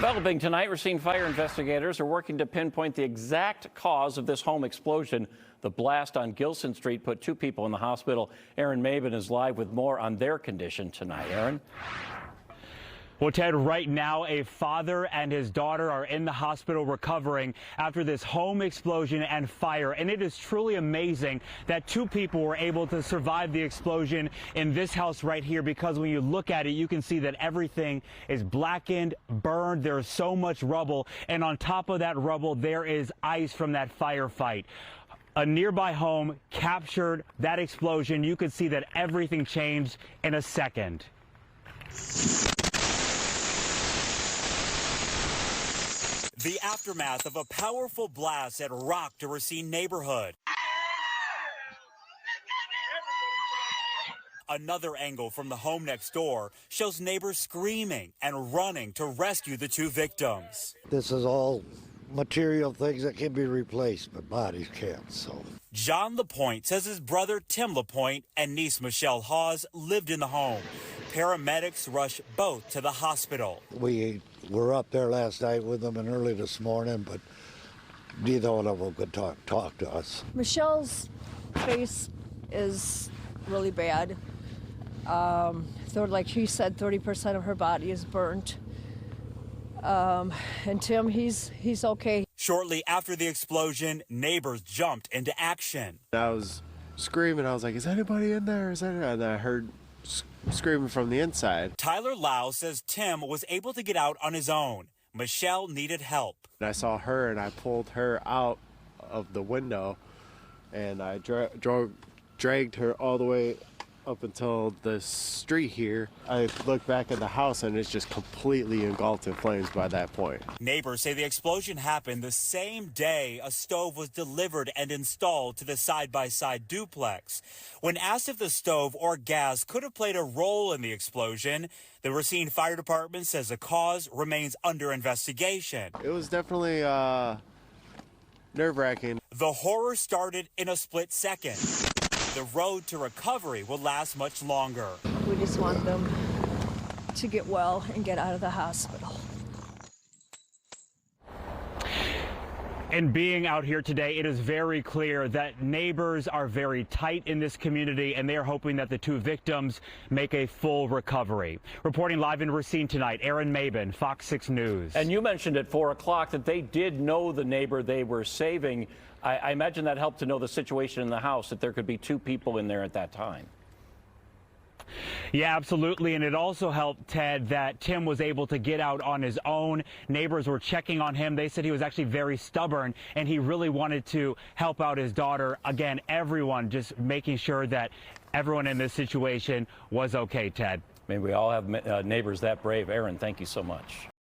Developing tonight, Racine fire investigators are working to pinpoint the exact cause of this home explosion. The blast on Gilson Street put 2 people in the hospital. Aaron Maben is live with more on their condition tonight. Aaron? Well, Ted, right now a father and his daughter are in the hospital recovering after this home explosion and fire. And it is truly amazing that 2 people were able to survive the explosion in this house right here, because when you look at it, you can see that everything is blackened, burned. There is so much rubble. And on top of that rubble, there is ice from that firefight. A nearby home captured that explosion. You could see that everything changed in a second. The aftermath of a powerful blast that rocked a Racine neighborhood. Another angle from the home next door shows neighbors screaming and running to rescue the 2 victims. This is all material things that can be replaced, but bodies can't. So John LaPointe says his brother Tim LaPointe and niece Michelle Hawes lived in the home. Paramedics rushed both to the hospital. We were up there last night with them and early this morning, but neither one of them could talk to us. Michelle's face is really bad. Like he said, 30% of her body is burnt. And Tim, he's okay. Shortly after the explosion, neighbors jumped into action. I was screaming. I was like, is anybody in there? And I heard screaming from the inside. Tyler Lau says Tim was able to get out on his own. Michelle needed help. And I saw her and I pulled her out of the window and I dragged her all the way up until the street here. I look back at the house and it's just completely engulfed in flames by that point. Neighbors say the explosion happened the same day a stove was delivered and installed to the side-by-side duplex. When asked if the stove or gas could have played a role in the explosion, the Racine Fire Department says the cause remains under investigation. It was definitely nerve-wracking. The horror started in a split second. The road to recovery will last much longer. We just want them to get well and get out of the hospital. And being out here today, it is very clear that neighbors are very tight in this community, and they are hoping that the 2 victims make a full recovery. Reporting live in Racine tonight, Aaron Maben, FOX 6 News. And you mentioned at 4 o'clock that they did know the neighbor they were saving. I imagine that helped to know the situation in the house, that there could be 2 people in there at that time. Yeah, absolutely. And it also helped, Ted, that Tim was able to get out on his own. Neighbors were checking on him. They said he was actually very stubborn and he really wanted to help out his daughter. Again, everyone just making sure that everyone in this situation was okay, Ted. I mean, we all have neighbors that brave. Aaron, thank you so much.